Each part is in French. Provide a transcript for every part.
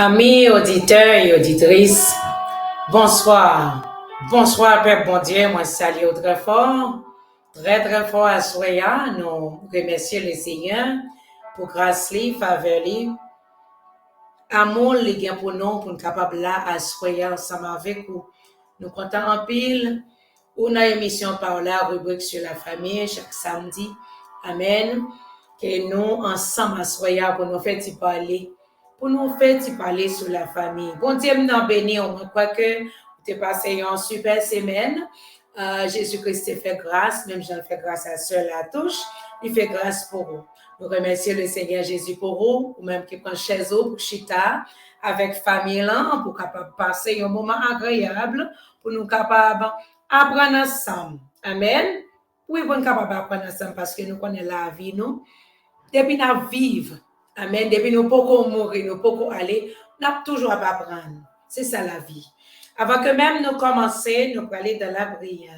Amis, auditeurs et auditrices, bonsoir. Bonsoir, Père bon Dieu, moi salue très fort à soya. Nous remercions le Seigneur pour grâce, faveur, amour, les gains pour nous capables là à soya ensemble avec vous. Nous comptons en pile, une émission par la rubrique sur la famille chaque samedi. Amen. Que nous ensemble à soya pour nous faire y parler. Pour nous faire parler sur la famille. Bon Dieu, nous bénir. Je crois que vous avez passé une super semaine. Jésus-Christ fait grâce, même Jean fait grâce à Sœur Latouche. Il fait grâce pour vous. Nous remercions le Seigneur Jésus pour vous, ou même qui prend chez vous pour chita avec famille là, pour capable passer un moment agréable, pour nous capable apprendre ensemble. Amen. Oui, pour nous capable apprendre ensemble parce que nous connaissons la vie, nous. Depuis nous vivre. Amen. Depuis nous pouvons mourir, nous pouvons aller, nous avons toujours à apprendre. C'est ça la vie. Avant que même nous commencer, nous allons aller dans la prière.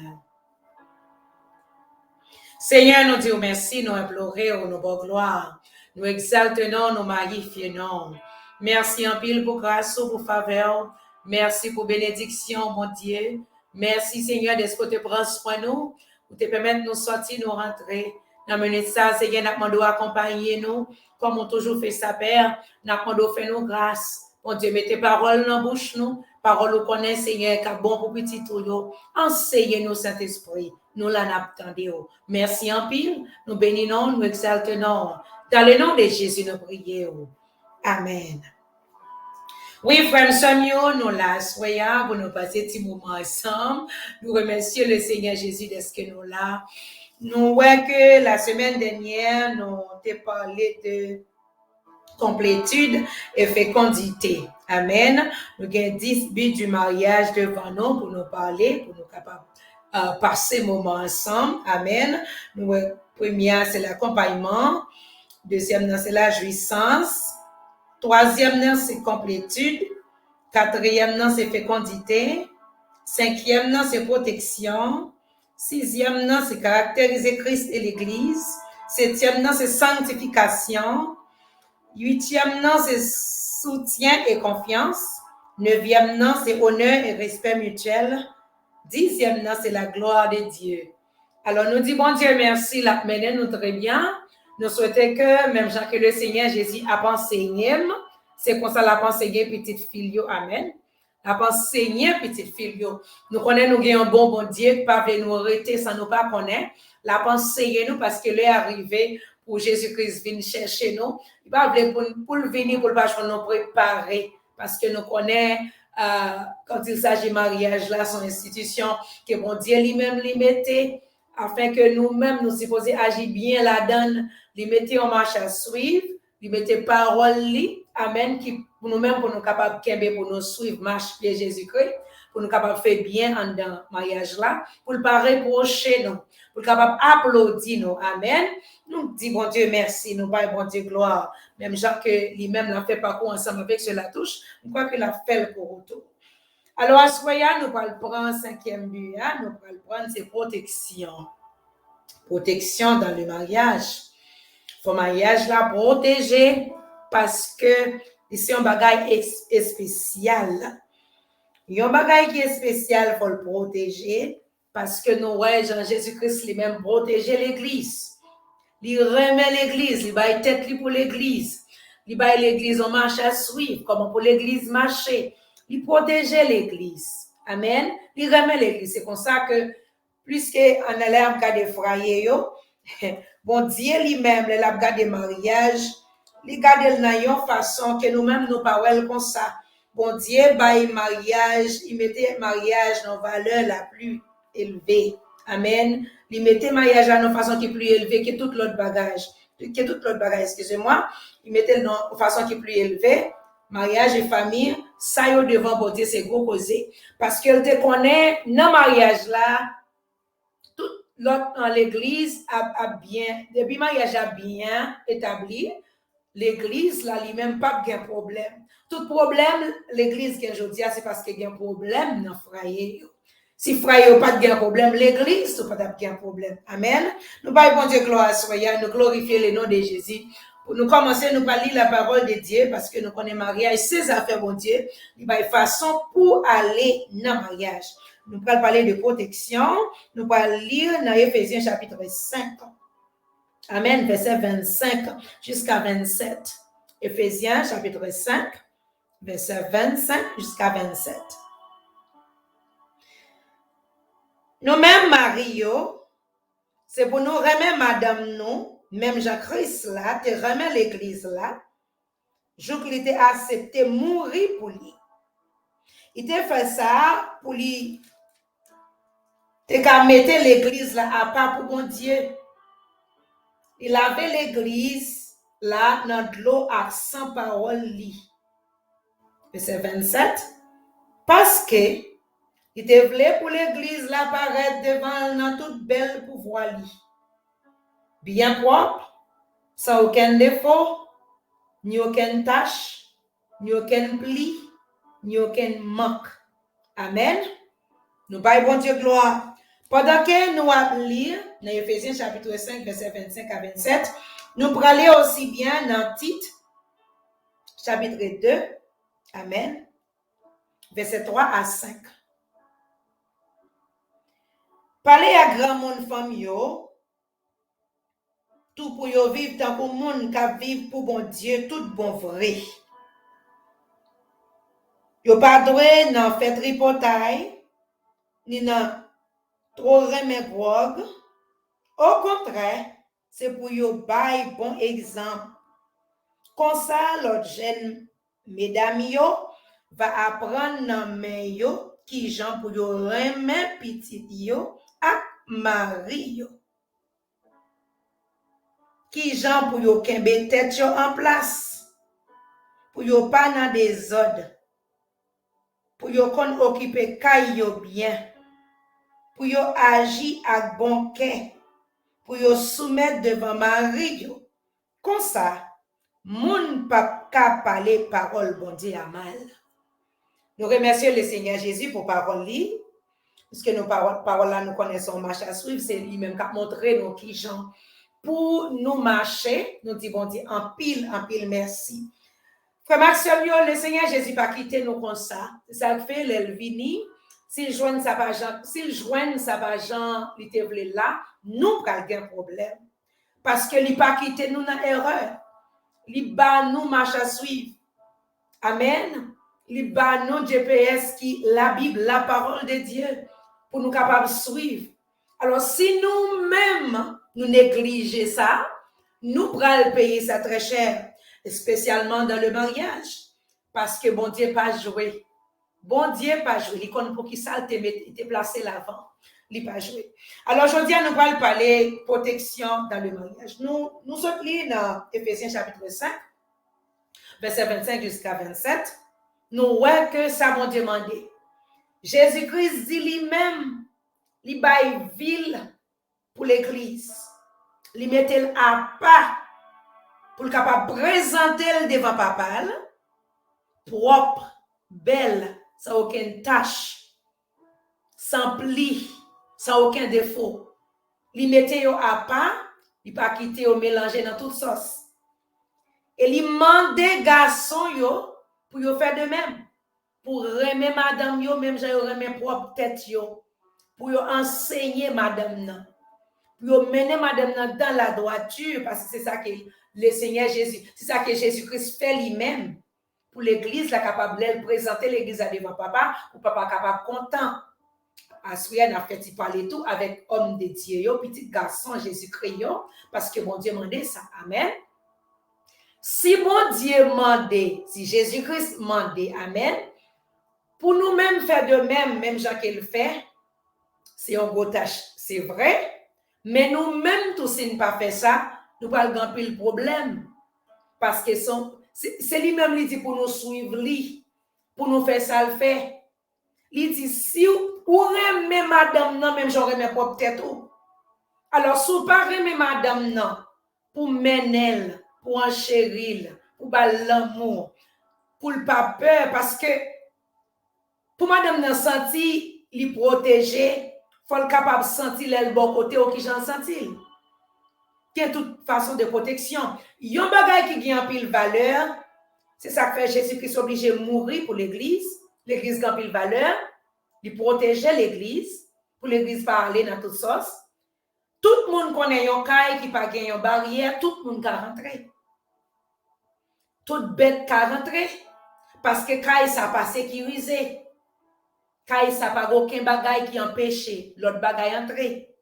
Seigneur, nous disons merci, nous implorons, nous bonne gloire. Nous exaltons, nous magnifions. Merci en pile pour grâce, pour faveur. Merci pour bénédiction, mon Dieu. Merci, Seigneur, de ce que tu prends soin de nous, pour te permettre de nous sortir, nous rentrer. Dans le ça, Seigneur, nous demandons accompagner nous, comme on toujours fait ça, Père. Nous demandons faire nous grâce. Mon Dieu, mettez paroles dans la bouche, nous. Paroles qu'on connaît, Seigneur, qui est bon pour petit tout. Enseignez-nous, Saint-Esprit. Nous l'attendons. Merci en pile. Nous bénissons, nous exaltons. Dans le nom de Jésus, nous prions. Amen. Oui, frère Samuel, nous là, soyons pour nous passer un petit moment ensemble. Nous remercions le Seigneur Jésus de ce que nous là. Nous voyons que la semaine dernière, nous avons parlé de complétude et fécondité. Amen. Nous avons 10 buts du mariage devant nous pour nous parler, pour nous capables passer moment ensemble. Amen. Nous, première, c'est l'accompagnement. Deuxième, c'est la jouissance. Troisième, c'est complétude. Quatrième, c'est fécondité. Cinquième, c'est protection. Sixième, c'est caractériser Christ et l'Église. Septième, c'est sanctification. Huitième, c'est soutien et confiance. Neuvième, c'est honneur et respect mutuel. Dixième, c'est la gloire de Dieu. Alors, nous disons, bon Dieu, merci, la mené nous très bien. Nous souhaitons que, même Jean que le Seigneur Jésus a enseigné, c'est comme ça l'a enseigné petite fille, amen. L'a enseigné petite fille. Nous connaissons, nous avons un bon Dieu qui pas nous arrêter sans nous pas connaître. L'a enseigné nous parce que l'est arrivé pour Jésus-Christ venir chercher nous. Il va pour venir, pour le pas nous préparer parce que nous connaissons. Quand il s'agit de mariage, là, son institution, que bon Dieu lui-même lui mettait, afin que nous-mêmes, nous supposons agir bien là-dedans, lui mettait en marche à suivre, lui mettait parole, amen, qui pour nous-mêmes, pour nous capables de pour nous suivre, marche de Jésus-Christ, pour nous capables de faire bien en dans le mariage là, pour ne pas reprocher nous, pour nous capables d'applaudir nous, amen. Nous disons, bon Dieu, merci, nous parlons, bon Dieu, gloire. Même Jacques, lui-même, l'a fait parcours ensemble avec sur la touche, je crois qu'il a fait le retour. Alors, à ce moment-là, nous allons prendre cinquième but, hein? Nous allons prendre ces protections. Protection dans le mariage. Le mariage là, protéger parce que ici, un bagage est spécial. Il y a un bagage qui est spécial, il faut le protéger parce que nous, ouais, Jean-Jésus-Christ lui-même protéger l'Église. Il remet l'Église, il va tête pour l'Église. Il va l'Église en marche à suivre, comment pour l'Église marcher. Il protégeait l'Église. Amen. Il remet l'Église. C'est comme ça que, plus qu'on a l'air de frayer, bon Dieu lui-même, il a gardé mariage, il garde de façon que nous-mêmes nous parlons comme ça. Bon Dieu, bail mariage, il mettait mariage dans valeur la plus élevée. Amen. Il mettait mariage à une façon qui est plus élevée que tout l'autre bagage. Excusez-moi. Il mettait de façon qui est plus élevée. Mariage et famille, ça y est devant bon Dieu, c'est gros causé. Parce qu'elle te connaît, dans le mariage là, tout l'autre dans l'église a bien, depuis mariage a bien établi, l'église là, lui-même pas de problème. Tout problème, l'église qui aujourd'hui, c'est parce qu'il y a un problème dans frère. Si frère n'a pas de problème, l'église n'a pas de problème. Amen. Nous parlons bon Dieu, gloire à soi, nous glorifions le nom de Jésus Pour nous commencer, nous allons lire la parole de Dieu parce que nous connaissons mariage, ses affaires, bon Dieu, il y a une façon pour aller dans le mariage. Nous allons parler de protection, nous allons lire dans Éphésiens chapitre 5. Amen, verset 25 jusqu'à 27. Éphésiens chapitre 5, verset 25 jusqu'à 27. Nous-mêmes, Mario, c'est pour nous remettre madame nous, même Jean-Christ là, te remet l'église là, je qu'il était accepté mourir pour lui. Il te fait ça pour lui, te mettre l'église là à part pour mon Dieu. Il avait l'église là dans de l'eau à 100 paroles li. Verset 27. Parce que il te voulait pour l'église là paraître devant dans toute belle pouvoir li. Bien propre, sans aucun défaut, ni aucune tâche, ni aucun pli, ni aucun manque. Amen. Nous baillons bon Dieu gloire. Pendant que nous allons lire dans Éphésiens chapitre 5, verset 25 à 27, nous pourrons aller aussi bien dans Tite, chapitre 2, Amen, verset 3 à 5. Parler à grand monde femme yo, tout pour yo vivre tant pour monde qui vivre pour bon Dieu, tout bon vrai. Yo pas doué nan fait tripotaille, ni nan trop remet grog. Au contraire, c'est pour yo bay bon exemple. Comme ça, l'autre jeune mesdames yo va apprendre nan men yo qui jan pour yo remet petit yo ak mari yo. Qui jan pour yo kembe tête yo en place. Pour yo pas nan désordre. Pour yo kon occuper kay yo bien. Pour yo agir ak bon cœur. Pour yo soumettre devant mari yo. Comme ça, moun pa ka parler parole bon Dieu à mal. Nous remercions le Seigneur Jésus pour parole li. Puisque nos paroles là nous connaissons marche à suivre, c'est lui-même qui a montré nos qui gens pour nous marcher. Nous disons bon Dieu en pile merci. Frère Maxime, le Seigneur Jésus pas quitté nous comme ça. Ça fait l'elvini. S'il joigne sa pajan, il te vle là, nous pral gen problème. Parce que il pas quitté nous dans erreur. Il ba nous marche à suivre. Amen. Il ba nous GPS qui la Bible, la parole de Dieu pour nous capables de suivre. Alors si nous-mêmes nous négligeons ça, nous pral payer ça très cher, spécialement dans le mariage, parce que bon Dieu pas joué. Bon Dieu pas joué. Il connaît pour qui ça te placé l'avant. Il pas joué. Alors aujourd'hui, nous allons parler protection dans le mariage. Nous sommes dans Éphésiens chapitre 5, verset 25 jusqu'à 27. Nous voyons que ça m'a demandé. Jésus-Christ dit lui-même, il baille ville pour l'église. Il mettait à pas pour le capable présenter devant papa, propre, belle, sans aucune tache, sans pli, sans aucun défaut. Il mettait à pas, il pas quitter au mélanger dans toute sauce. Et il mandait garçon yo pour yo faire de même. Pour remettre madame yo, même j'ai remettre propre tête yo. Pour yo enseigner madame nan. Pour yo mener madame nan dans la droiture, parce que c'est ça que le Seigneur Jésus, c'est ça que Jésus-Christ fait lui-même. Pour l'église, la capable de présenter l'église à devant papa, pour papa capable content. Assuyer n'a fait parler tout avec homme de Dieu, petit garçon Jésus-Christ, parce que mon Dieu m'a dit ça. Amen. Si mon Dieu m'a dit, si Jésus-Christ m'a dit, amen, pour nous-mêmes faire de même, même Jean qu'il fait, c'est un gros tâche, c'est vrai, mais nous-mêmes, tous si nous pas fait ça, nous pas le problème. Parce que c'est lui-même qui dit pour nous suivre, pour nous faire ça le fait. Il dit, si vous aimez madame, non, même j'aurais mes propres têtes. Alors, si vous pas aimez madame, non, pour mener, pour enchérir, pour l'amour, pour le pas peur, parce que pour madame nan senti, li protéger, faut le capable sentir le bon côté ou qui j'en senti. qui a toute façon de protection. Yon bagay qui a pile valeur, c'est ça que fait Jésus-Christ obligé de mourir pour l'église. L'église a pile valeur, il protégeait l'église, pour l'église parler dans toute sauce. Tout le monde connaît yon caille qui pas gagne yon barrière, tout le monde peut rentrer. Tout bête peut rentrer, parce que caille ça pas sécurisé. Caille ça pas aucun bagay qui empêche l'autre bagay entrer.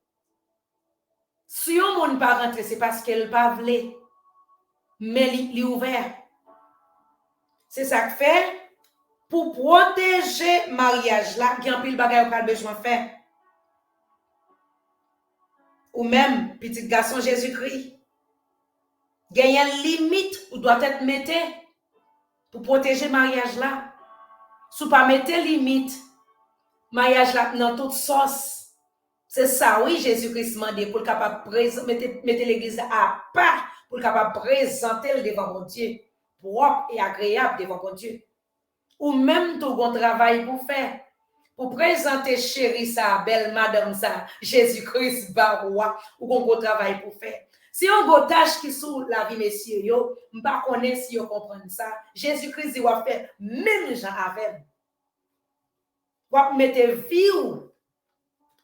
Si yon monde pas rentrer, c'est parce qu'elle pas voulait, mais li ouvert. C'est ça que fait, pour protéger le mariage là, il y a un pile bagay qu'on a besoin de faire. Ou même, petit garçon Jésus-Christ, il y a une limite où doit être mettre pour protéger le mariage là. Si vous ne mettez pas limite, le mariage là dans toute sauce. C'est ça, oui, Jésus-Christ m'a dit pour le capable mettre l'église à part, pour le capable présenter le devant mon Dieu, propre et agréable devant mon Dieu. Ou même tout bon travail pour faire. Pour présenter chérie ça, belle madame ça, Jésus-Christ baroua, ou bon gros travail pour faire. Si on go tâche qui sous la vie messieurs yo, m'pa connaît si yo comprendre ça, Jésus-Christ il va faire même gens avec. Wa mettre vie ou.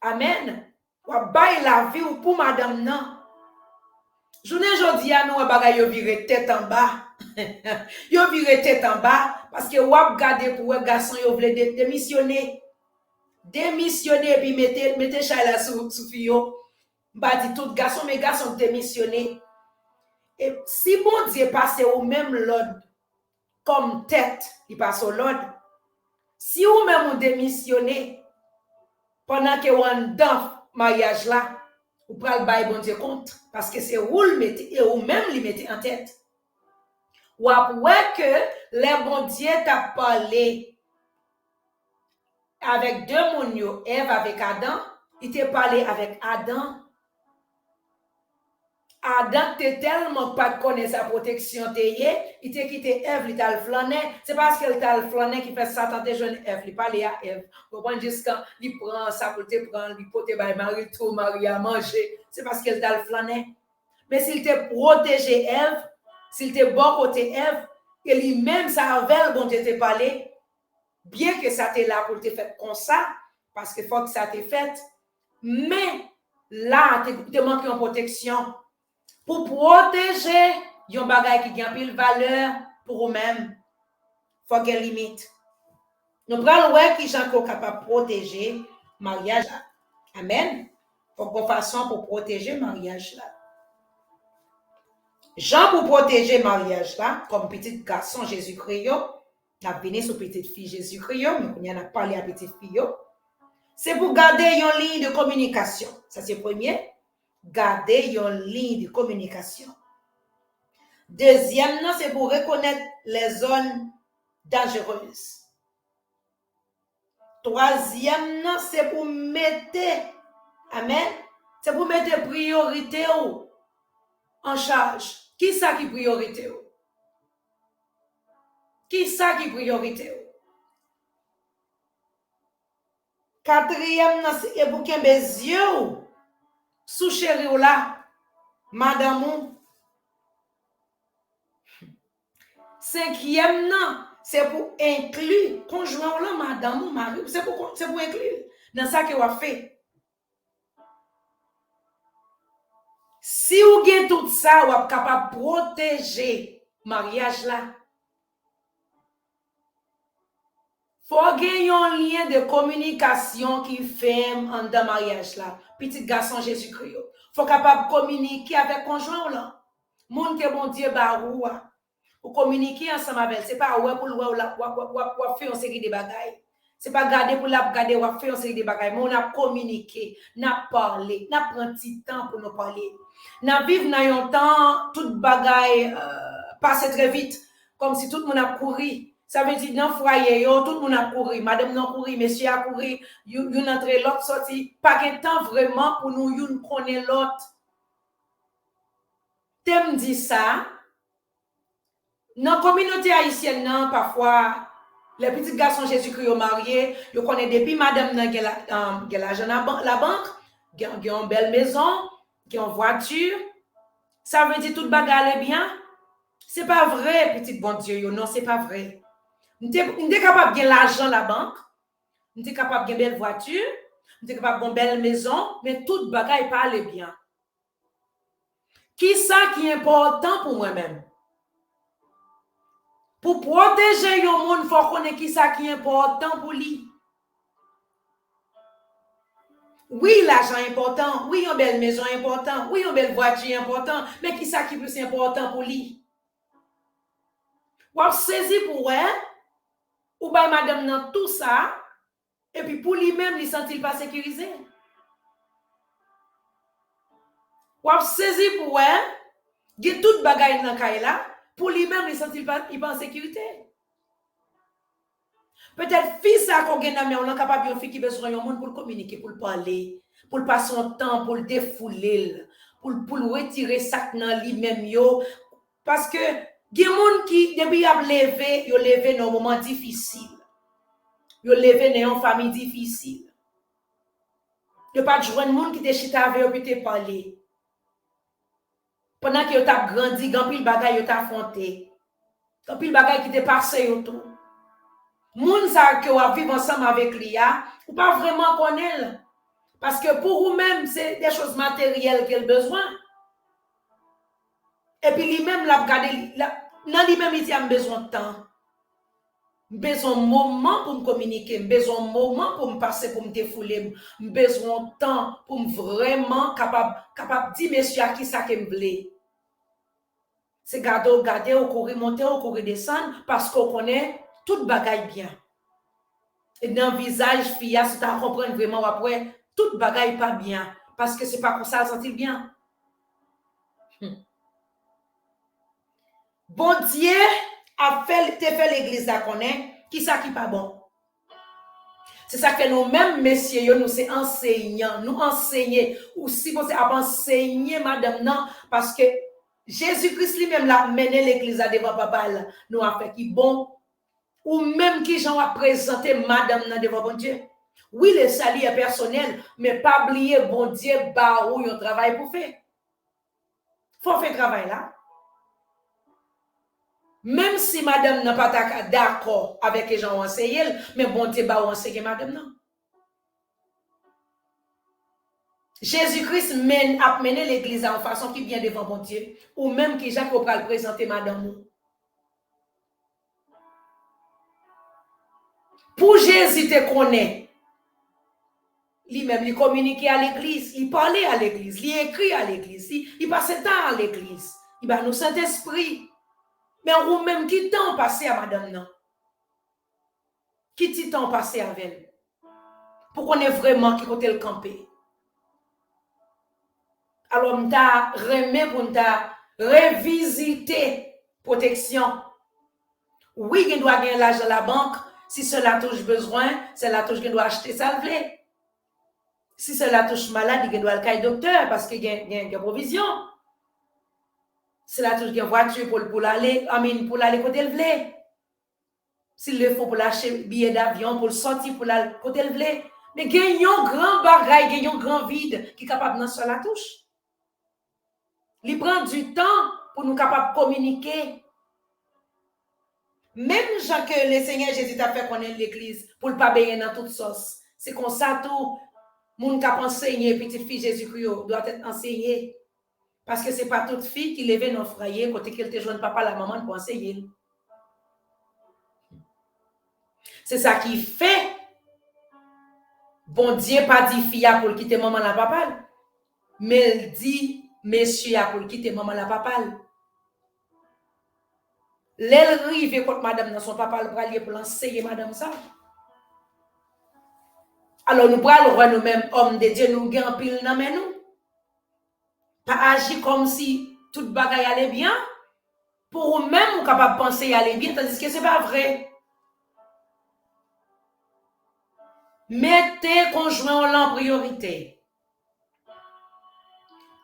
Amen. Wa bay la vie ou pour madame nan. Journée jodi a nous bagay yo vire tête en bas. Yo vire tête en bas parce que wap gade pour un garçon yo vle démissionner. Démissionner puis mettez chala sous fio. Bah dit tout garçon mais garçon démissionner. Et si bon Dieu passe au même l'ordre comme tête, il passe au l'ordre. Si ou même ou démissionner pendant que on dans mariage là, ou pral bay bon Dieu compte parce que c'est ou le mettez et ou même li mettez en tête. Ou après que les bon Dieu t'a parlé avec deux monio, Ève avec Adam, il t'a parlé avec Adam. Adam t'es tellement pas connaît sa protection il t'a quitté Ève, il t'a le flâné, c'est parce qu'elle t'a le flâné qui fait Satan te jeune Ève, il parle à Ève. Vous comprenez jusqu'à il prend ça pour te prendre, il pote bay mari tout mari à manger, c'est parce qu'elle t'a le flâné. Mais s'il te protégé Ève, s'il te bon côté Ève, et lui-même ça avait bon Dieu te parler, bien que ça t'est là pour te faire comme ça, parce que faut que ça t'est fait, mais là, tu manques une protection. Pour protéger, yon bagay qui a pile valeur pour vous-même, faut qu'il y ait limite. Nous prenons ouais qui sont capables de protéger mariage. Amen. Faut qu'on façon pour protéger mariage là. Jean pour protéger mariage là, comme petit garçon Jésus-Christ, n'a venu sur petite fille Jésus-Christ, mais on a parlé à petite fille. C'est pour garder une ligne de communication. Ça c'est premier. Garder une ligne de communication. Deuxième, c'est pour reconnaître les zones dangereuses. Troisième, c'est pour mettre, amen, c'est pour mettre priorité en charge. Qui ça qui priorité? Qui ça qui priorité? Quatrième, c'est pour qu'il y ait des yeux sous chéri ou là, madame ou. Cinquième, c'est pour inclure conjoint ou là, madame ou mari, c'est pour inclure dans ça que vous avez fait. Si vous avez tout ça, vous êtes capable de protéger le mariage là. Il faut gagner un lien de communication qui ferme en dans mariage là. Petit garçon Jésus-Christ. Il faut capable de communiquer avec conjoint là. Monde que bon Dieu baroua. Pour communiquer ensemble avec. C'est pas ouais pour ou faire une série de bagailles. C'est pas garder pour la garder ou faire une série de bagailles. Mais on a communiqué, on a parlé, on a pris un petit temps pour nous parler. On a vécu dans un temps toute bagaille passe très vite comme si tout le monde a couru. Ça veut dire dans le foyer, tout le monde a couru, madame n'a couru, monsieur a couru, yon entre l'autre sorti. Pas de temps vraiment pour nous, yon connaît l'autre. T'aimes dit ça? Dans la communauté haïtienne, parfois, les petits garçons Jésus-Christ ont marié, ils connaissent depuis madame qui a l'argent à la banque, qui a une belle maison, qui a une voiture, Ça veut dire tout bagarre est bien? C'est pas vrai, petit bon Dieu, yo. Non, c'est pas vrai. Nous sommes capables de gagner l'argent à la banque, nous sommes capables de gagner une belle voiture, nous sommes capables de gagner une belle maison, mais toute bagaille pas aller bien. Qui ça qui est important pour moi-même? Pour protéger le monde, il faut connaître qui ça qui est important pour lui. Oui, l'argent est important, oui, une belle maison est important, oui, une belle voiture est important, mais qui ça qui est plus important pour lui? Ou saisi pour elle, ou bien madame dans tout ça, et puis pour lui-même, il ne sent-il pas sécurisé? Ou saisi pour elle, il y a toute bagaille dans le là, pour lui-même, il ne sent-il pas en sécurité? Peut-être fils à qu'on gagne, mais on est capable de faire qui besoin de monde pour communiquer, pour parler, pour passer son temps, pour le défouler, pour retirer ça dans lui-même. Parce que il y a des gens qui, depuis qu'ils ont levé dans un moment difficile. Ils ont levé dans une famille difficile. Il n'y a pas de gens qui te chita avec eux et te parler. Pendant que tu as grandi, quand pile bagaille tu as affronté. Quand pile bagaille qui te passé autour. Moun sa que vous vivez ensemble avec lui, ou pas vraiment connaître. Parce que pour vous-même, c'est des choses matérielles qu'il a besoin. Et puis lui-même, dans lui-même, il a besoin de temps. Besoin de moment pour me communiquer, besoin de moment pour me passer, pour me défouler, besoin de temps pour me vraiment capable de dire, monsieur, à qui ça que me voulait. C'est garder, au courir monter, au courir descendre, parce qu'on connaît toute bagaille bien. Et dans le visage, fille, si tu comprends vraiment après, toute bagaille pas bien. Parce que c'est pas comme ça, sentir bien. Bon Dieu a fait l'église à connaître, qui ça qui pas bon. C'est ça que nous-mêmes, messieurs, nous c'est enseignants, nous enseigner, ou si vous avez enseigné, madame, non, parce que Jésus-Christ lui-même l'a mené l'église à devant papa, nous a fait qui bon, ou même qui j'en a présenté madame nan devant bon Dieu. Oui, le salut est personnel, mais pas oublier bon Dieu, bah où il travail pour faire. Faut faire travail là. Même si madame n'a pas d'accord avec les gens enseigné, mais bon Dieu, bah où enseigner madame non. Jésus-Christ a mené l'église en façon qui vient devant bon Dieu, ou même qui Jacques va le présenter madame. Pour Jésus te connaît, lui-même, il communiquait à l'église, il parlait à l'église, il écrit à l'église, il passait temps à l'église. Il va nous Saint-Esprit. Mais ou même qui temps passé à madame non? Qui temps passé avec elle? Pour qu'on ait vraiment qui côté le camper. Alors, on t'a remis pour t'a revisiter protection. Oui, il doit gagner l'argent à la banque. Si cela touche besoin, c'est la touche qu'il doit acheter ça le plaît. Si cela touche malade, il doit le cailler docteur parce qu'il y a une provision. Si la touche une voiture pour aller côté le blé. S'il le faut pour lâcher billet d'avion, pour sortir pour aller côté le blé. Mais gagnons grand bagaille, gagnons grand vide qui est capable de sur la touche. Il prend du temps pour nous capables de communiquer. Même gens que le Seigneur Jésus a fait connaître l'église pour ne pas baigner dans toute sauce. C'est comme ça tout monde qui a enseigné, petite fille Jésus-Christ doit être enseigné. Parce que ce n'est pas toute fille qui lève dans le foyer côté qu'elle te joint papa la maman pour enseigner. C'est ça qui fait. Bon Dieu pas dit fille pour quitter maman la papa. Mais il dit monsieur pour quitter maman la papa. L'elle rive contre madame dans son papa le bralier pour l'enseigner madame ça. Alors nous prenons nous-mêmes hommes de Dieu nous gagnons pile dans nous. Pas agir comme si toute bagaille allait bien. Pour vous-même, vous capable de penser aller bien, tandis que ce n'est pas vrai. Mettez conjoint en priorité.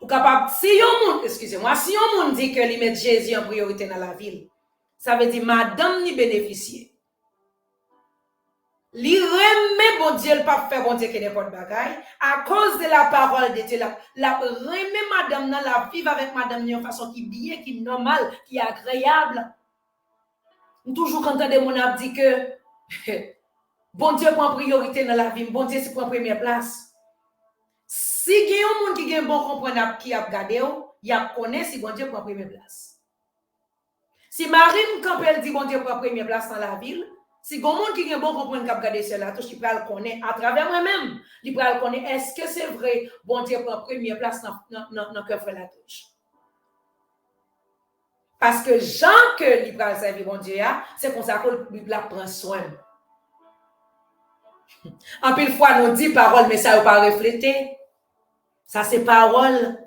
Vous capable, si on monde dit que lui met Jésus en priorité dans la ville, ça veut dire madame ni bénéficier. Li remet bon Dieu, le pas faire bon Dieu qui n'importe bagaille. À cause de la parole de Dieu, la remet madame, la vivre avec madame d'une façon qui bien, qui normale, qui agréable. Toujours quand mon a dit que bon Dieu prend priorité dans la vie, bon Dieu c'est prend première place. Si il y a un monde qui a bon comprendre qui a regardé, il a connaît si bon Dieu prend première place. Si Marie Campbell dit bon Dieu prend première place dans la ville, si il y a un monde qui a bon comprendre qui a regardé cela, tout il peut le connaître à travers moi-même. Il peut le connaître, est-ce que c'est vrai bon Dieu prend première place dans cœur frère la touche? Parce que Jean que il va servir bon Dieu, c'est comme ça que il prend soin. En pile fois, nous dit parole, mais ça ne va pas refléter. Ça, c'est parole.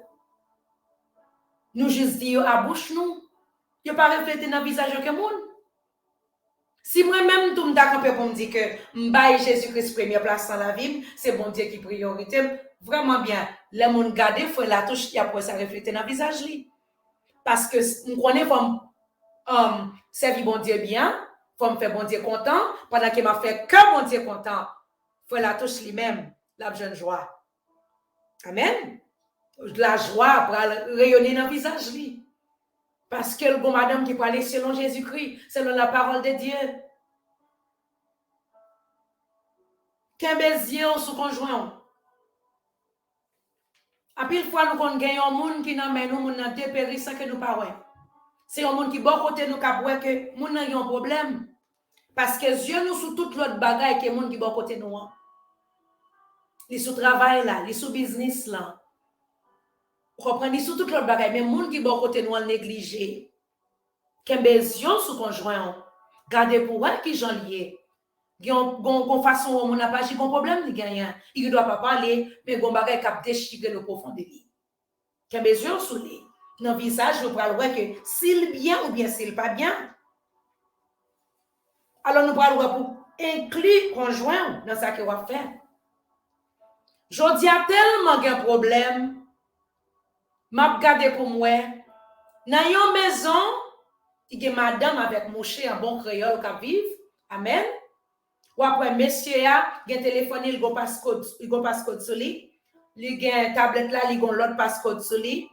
Nous juste dit à bouche, nous. Il ne pas refléter dans le visage de monde. Si moi-même, tout le monde pour me dire que m'baille Jésus-Christ première place dans la vie, c'est bon Dieu qui priorité. Vraiment bien. Les gens gardent, il faut la touche qui après ça refléter dans le visage. Parce que nous connaissons servir bon Dieu bien, faut me faire bon Dieu content, pendant qu'il m'a fait que bon Dieu content. Faut la touche lui-même, la jeune joie. Amen. La joie pour rayonner dans le visage lui. Parce que le bon madame qui parlait selon Jésus-Christ, selon la parole de Dieu. Qu'un baiser sous conjoint. À pile fois, nous gagnons un monde qui n'a pas nous dépérir sans que nous parlions. C'est un monde qui bon côté nous cap que nous n'avons un problème. Parce que Dieu nous sous toute l'autre bagaille que monde qui bon côté nous. Les sous travail là, les sous business là. Vous comprenez, sous toute l'autre bagaille, mais moun qui bon côté nous négligé. Qu'un besoin sous conjoint. Gardez pour elle qui j'en lié. Gon façon où on n'a pas un problème ni gagnant. Il ne doit pas parler, mais gon bagaille cap déchirer le profond de lui. Qu'un besoin sous lui. Dans le visage, nous parlons que s'il bien ou bien s'il pas bien. Alors nous parlons pour inclure conjoint dans ça que va faire. Je dis à tellement de problème. M'a regardé pour moi. Dans une maison, il y a madame avec Moshe en bon créole qui vit. Amen. Ou après, monsieur a un téléphone, il a un passcode sur lui. Il a une tablette là, il a l'autre passcode sur lui.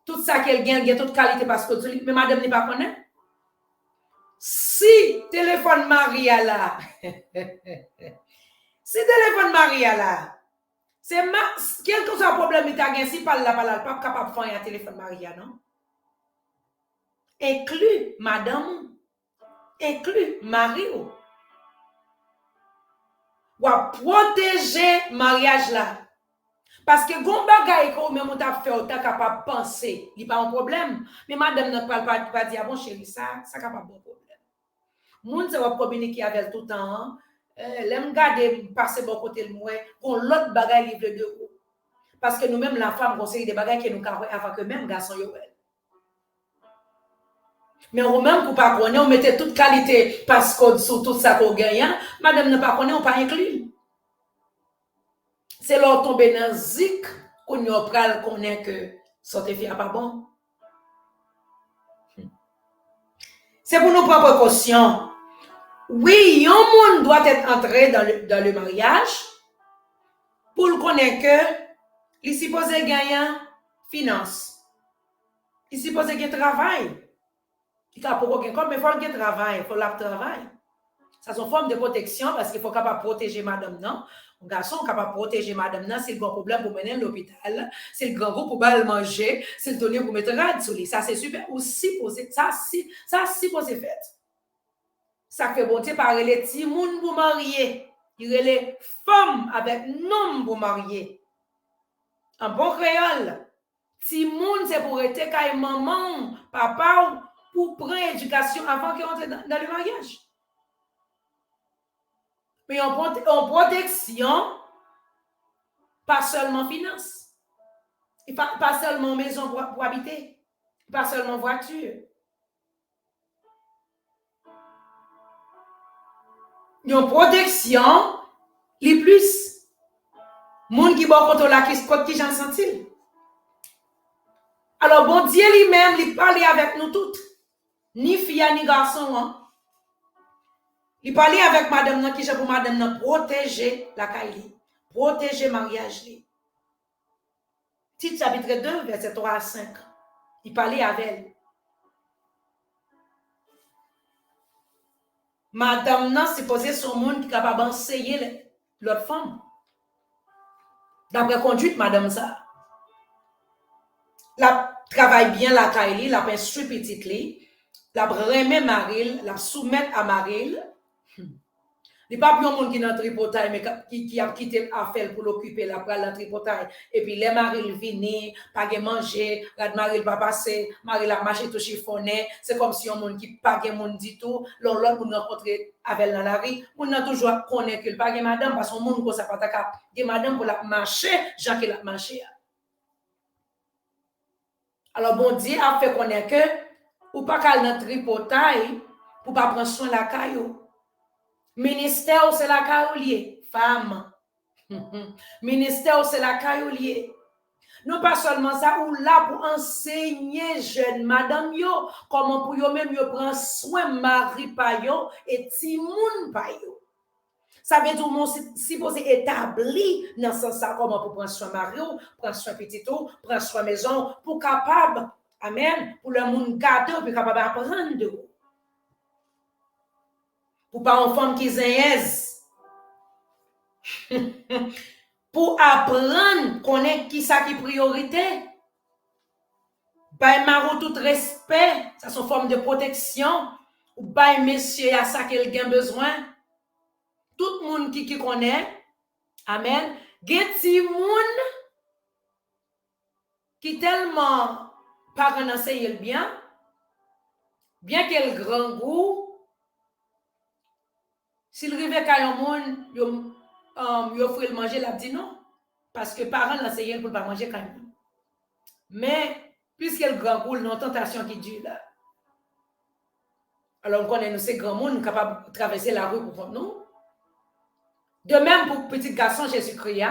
Tout ça qu'elle gagne, il a toute qualité passcode sur lui. Mais madame n'est pas connaît. Si téléphone Maria là, si téléphone Maria là, c'est quel que soit le problème, il a si parle là, pas capable de faire un téléphone Maria, non? Inclus madame, inclus Mario. Ou à protéger mariage là. Parce que gon bagay ko même on t'a fait autant capable penser, il pas un problème. Mais madame ne parle pas dire bon chérie ça capable bon problème. Moun ça va communiquer avec tout le temps. L'aime garder passer bon côté le moi, on l'autre bagay livre de haut. Parce que nous-mêmes la femme conseille des bagages que nous carré avant que même garçon yo. Mais au même pour pas connaître, on mettait toute qualité passcode sur tout ça qu'on gagne, madame ne pas connaît, on pas inclus. C'est leur tomber dans zik qu'on y pral connaît que sortez fi pas bon. C'est pour nous prendre précaution. Oui, un monde doit être entré dans le mariage pour le connaître que il est supposé gagner finance. Il est supposé gagner travail. Il faut qu'il y ait travail, il faut le travail. Ça, c'est une forme de protection parce qu'il faut capable protéger madame, non? Un garçon capable protéger madame, non? C'est le grand problème pour mener à l'hôpital, c'est le grand groupe pour mal manger, c'est le donner pour mettre rad sur lui. Ça, c'est super. Ou si posé, ça, si posé fait. Ça fait bon Dieu par les petits moun pour marier. Il y a les femmes avec nom pour marier. En bon créole. Ti moun, c'est pour être comme maman, papa, pour prendre l'éducation avant qu'ils entrent dans le mariage. Mais en protection, pas seulement finance, et pas seulement maison pour habiter, pas seulement voiture. Une protection, les plus. Moun qui bon contre la qui j'en senti. Alors bon Dieu lui-même, il parle avec nous toutes. Ni fille ni garçon. Hein? Il parlait avec madame nan, qui j'ai pour madame nan protéger la caille, protéger mariage li. Tite chapitre 2, verset 3 à 5. Il parlait avec elle. Madame nan supposé son monde qui est capable d'enseigner l'autre femme. D'après conduite, madame ça. La travaille bien la caille, la instruit petite li, la remet Maril, la soumet à Maril. Il n'y a pas de monde qui est dans le tripotail, mais qui a quitté l'affaire pour l'occuper, la prendre dans le tripotail. Et puis, les maris viennent, pas de manger, la mari va passer, mari la marché tout chiffonné. C'est comme si un monde qui pas de monde du tout, l'autre monde rencontrer avec dans la rue, on a toujours connaît que pas de madame, parce que monde ça pas ta de madame pour la marcher, Jean qui la marché. Alors, bon Dieu a fait connaître que, ou pas qu'à dans le tripotail, pour pas prendre soin de la caillou. Ministère, c'est la caillou femme. Ministère, c'est la caillou. Non pas seulement ça, ou là pour enseigner jeune madame yo, comment pour yo même yo prendre soin mari pa yo et ti moun pa yo. Ça veut dire mon supposé établi dans ce sens comment pour prendre soin mari, prendre soin petit tout, prendre soin maison, pour capable, amen, pour le monde garder, pour capable apprendre. Pour pas une femme qui zénèse. Pour apprendre connaître qui ça qui priorité. Bay maro tout respect, ça son forme de protection. Ou bay monsieur à ça qu'il a besoin. Tout le monde qui connaît. Amen. Geti moun qui tellement pas enseigner le bien qu'elle grand goût. S'il rive kay yon moun, yo offre le manger, la dit non. Parce que parents l'enseignent pour ne pas manger quand même. Mais, puisqu'il grand goût, non tentation qui dure là. Alors, on connaît nous, ces grands monde, capables de traverser la rue pour nous. De même pour petit garçon Jésus-Christ,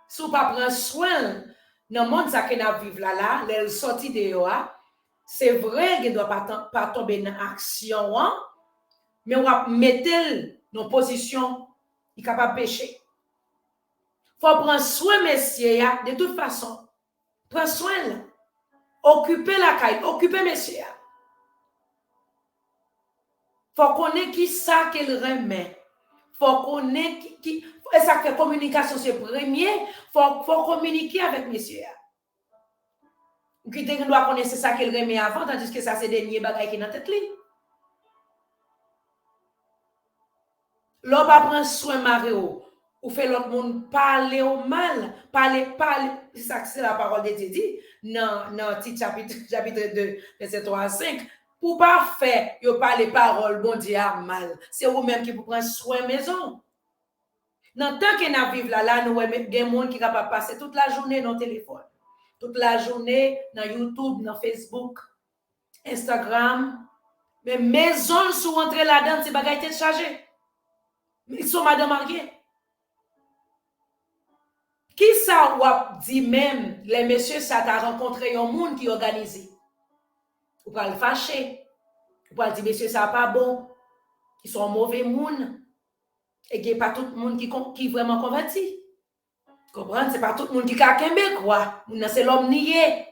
si vous ne pas prendre soin dans le monde qui n'a vivre là, les sorties de Yoa, c'est vrai qu'il ne doit pas tomber dans l'action, mais on va mettre dans position, il est capable de pécher. Il faut prendre soin, messieurs, de toute façon. Prends soin, là. Occupez la caille, occupez, messieurs. Il faut connaître qui ça qu'il remet. Il faut connaître qui. Et ça fait communication, c'est premier. Il faut communiquer avec messieurs. Qui doit connaître ça qu'il remet avant, tandis que ça, c'est dernier bagage qui est dans tête. L'on va prendre soin Mario. Ou fait l'autre monde parler au mal, parler, c'est ça que c'est la parole de Dieu dit, dans petit chapitre 2, verset 3 à 5, pour pas faire, yo parler parole, bon Dieu a mal. C'est vous-même qui vous prenez soin maison. Dans tant que nous vivons là, nous avons des gens qui sont capables de passer toute la journée dans le téléphone, toute la journée dans YouTube, dans Facebook, Instagram, mais maison sont rentrées là-dedans, c'est bagaille tête chargée. Ils sont madame mariée. Qui ça ou dit même, les messieurs, ça t'a rencontré un monde qui organisé. Ou pas le fâcher. Ou pas dire, messieurs, ça pas bon. Ils sont mauvais monde. Et qu'il n'y a pas tout le monde qui est vraiment converti. Comprendre? C'est pas tout le monde qui a kembe, quoi. C'est l'homme nié.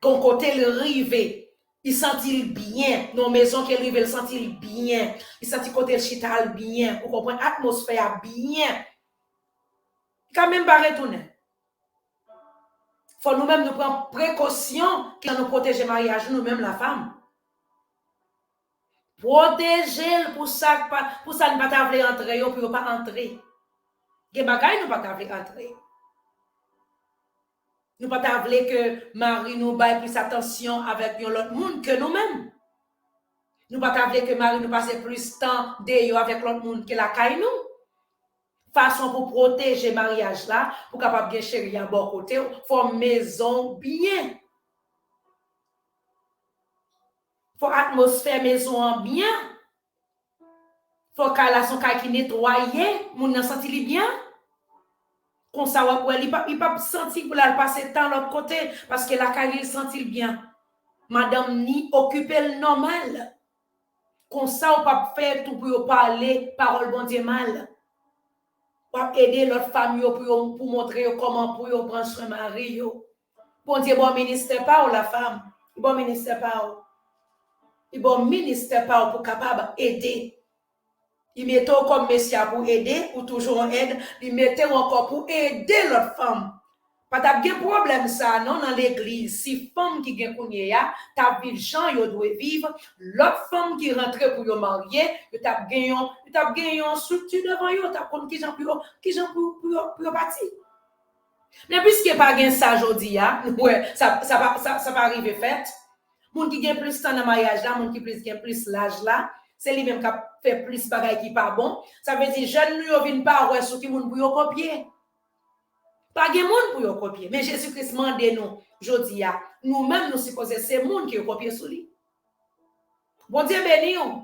Qu'on côté le rive, il sentit bien. Nos maisons qui rive, il sentit bien. Il sentit côté le chital bien. Pour comprendre l'atmosphère bien. Quand même pas retourner. Faut nous-mêmes nous prendre précaution qui nous protéger mariage, nous-mêmes la femme. Protéger pour ça ne pas t'avoir entrer, pour pas entrer. Des bagailles nous pas t'avoir entrer. Nous pas t'avoir que Marie nous baille plus attention avec l'autre monde que nous-mêmes. Nous pas t'avoir que Marie nous passe plus temps avec l'autre monde que la caille nous. Façon pour protéger le mariage là, pour capable bien chérir à bon côté, faut maison bien. Faut atmosphère maison bien. Faut qu'elle a son cas qui nettoyé, moun nan senti bien. Comme ça il pas senti pour la passer temps l'autre côté parce que la caille il senti bien. Madame ni occuper le normal. Comme ça, on pas faire tout pour parler parole bon Dieu mal. Pour aider l'autre femme pour montrer comment pour prendre soin mari. Bon Dieu, bon ministère pas la femme. Bon ministère pas. Bon ministère pas pour capable aider. Il mettait comme messia pour aider, ou toujours en aide. Il mettait encore pour aider l'autre femme. Pas de problème ça, non, dans l'église. Si femme qui gagne kounye ya, t'as vivre gens, yo doit vivre. L'autre femme qui rentre pour yo marier, yo t'as gagné une structure devant yo, t'as konn qui gens pour bâtir. Mais puisque pas gain ça aujourd'hui, ouais, ça va arriver fait. Moun qui gagne plus temps dans mariage là, moun qui gagne plus l'âge là, c'est lui même qui fait plus bagay qui pas bon. Ça veut dire jeune lui yo vinn pas ouais sur qui moun pour yo copier. Pas de monde pour copier. Mais Jésus-Christ m'a dit nous, jodi a, nous-mêmes nous supposons c'est monde qui copier sur lui. Bon Dieu béni ou.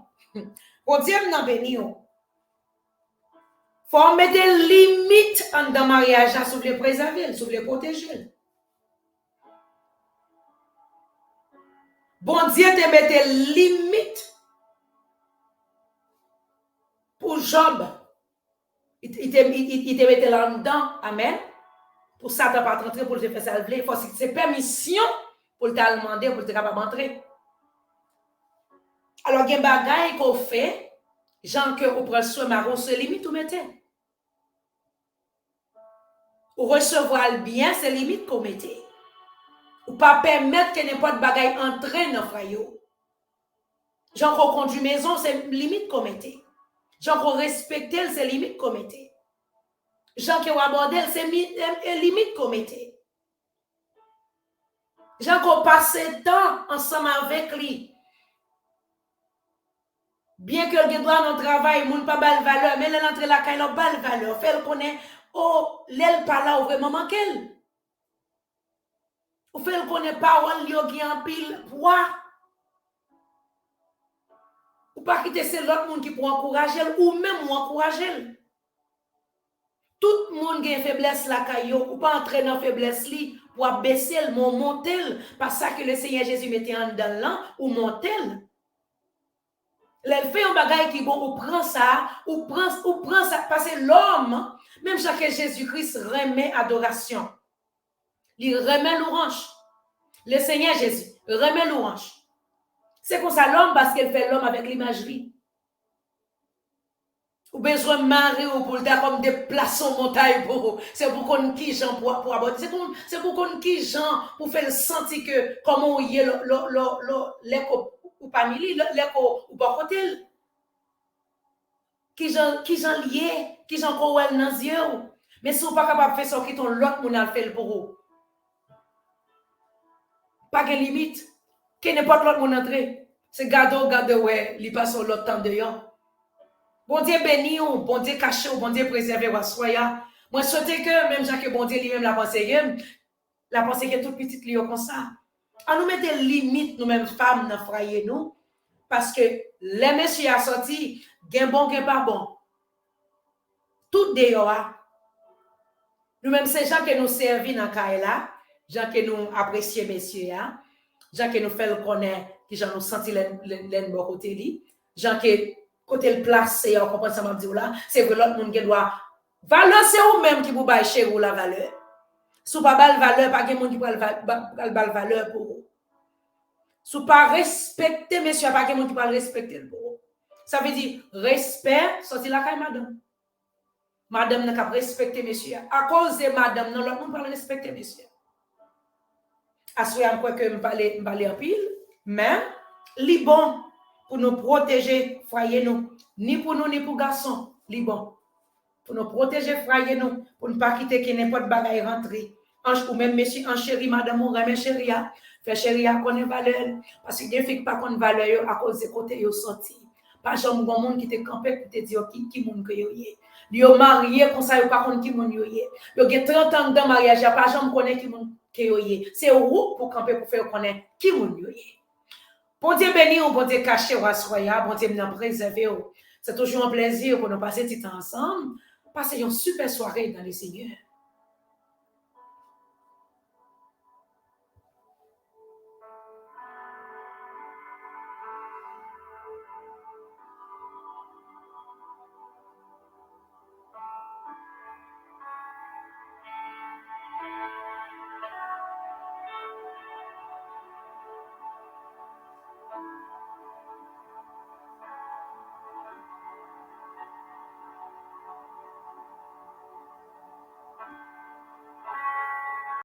Bon Dieu m'en béni ou. Faut mettre des limites en dans mariage là, sur les préserver, sur les protéger. Bon Dieu te mette des limites pour Job. Il te mette là-dedans. Amen. Pour ça, tu n'as pas rentré pour te faire salver. Il faut que c'est permission pour te demander, pour te capable d'entrer. Alors, il y a des bagailles qu'on fait, gens que vous prenez soin, mais on se limite ou mettez. Ou recevoir bien, c'est limite qu'on mettez. Ou pas permettre que n'importe bagaille entre dans le foyer. Gens qu'on conduit maison, c'est limite qu'on mettez. Gens qu'on respecte, c'est limite qu'on mettez. Gens qui ont abordé, c'est limite qu'on mettait. Gens qui ont passé temps ensemble avec lui. Bien que le doit dans le travail, il n'a pas de valeur, mais l'entrée là, il a pas de valeur. Fait le connaît, oh, l'aile pas là, ou vraiment manque. Ou fait le connaît pas, ou il y a un pile poids. Ou pas quitter c'est l'autre monde qui peut encourager, ou même encourager. Tout le monde a une faiblesse là, ou pas entrer dans la faiblesse li pour baisser le monter parce que le Seigneur Jésus mettait en dedans là ou monter. Elle fait un bagage qui bon, ou prend ça parce que l'homme, même chaque Jésus-Christ remet adoration. Il remet l'orange. Le Seigneur Jésus remet l'orange. C'est comme ça l'homme parce qu'il fait l'homme avec l'imagerie. Ou besoin de marrer ou pour le comme des plaçons montagne pour c'est pour qu'on qui gens pour aborder c'est pour qu'on qui gens pour faire sentir que comment il y a l'écho ou pas mili l'écho ou pas côté qui gens lié qui gens qu'on dans les yeux mais si vous pas capable faire ça qui ton l'autre moun a fait pour vous pas de limite que n'importe l'autre moun entrer c'est garde ouais il passe l'autre temps dehors. Bon Dieu béni ou, bon Dieu caché ou, bon Dieu préservé ou soya. Moi, je souhaite que, même Jacques, bon Dieu lui-même la pensée toute petite liée comme ça. À nous mettre des limites, nous-mêmes femmes, dans le foyer, nous, parce que les messieurs a sorti, gain bon, gain pas bon. Tout dehors. Nous-mêmes, c'est gens que nous servons dans le cas là, gens que nous apprécions, messieurs, gens que nous faisons connaître, qui gens nous sentent l'un bon côté li, gens que côté le placé, on comprend ça, m'a dit là, c'est que l'autre monde qui doit valeur, c'est ou même qui vous baille chez vous la valeur. Si vous pas bal valeur, pas de monde qui va bal valeur pour vous. Si vous pas respecter, monsieur, pas de monde qui va respecter pour vous. Ça veut dire respect, sorti la caille madame. Madame n'a qu'à respecter monsieur. À cause de madame, non, l'autre monde pas respecter monsieur. Assoyez quoi que me parler en pile, mais li bon pour nous protéger foyer nous, ni pour nous ni pour garçons, li bon. Pour nous protéger foyer nous, pour ne pas quitter que n'importe bagaille rentrer. Ou même monsieur en chéri madame ou remet chéria, fait chéria connaît valeur parce que des filles pas connaît valeur à cause de côté yo sorti. Pas jamais bon monde qui te campé pour te dire qui monde que yo yé. Yo marié comme ça yo pas connaît qui monde yo yé. Yo gen 30 ans dans mariage, pas jamais connaît qui monde que yo yé. C'est ou pour camper pour faire connaître qui monde yo yé. Bon Dieu béni ou bon Dieu caché ou assoya, bon Dieu nous préserver. C'est toujours un plaisir pour nous passer du temps ensemble. Passer une super soirée dans le Seigneur.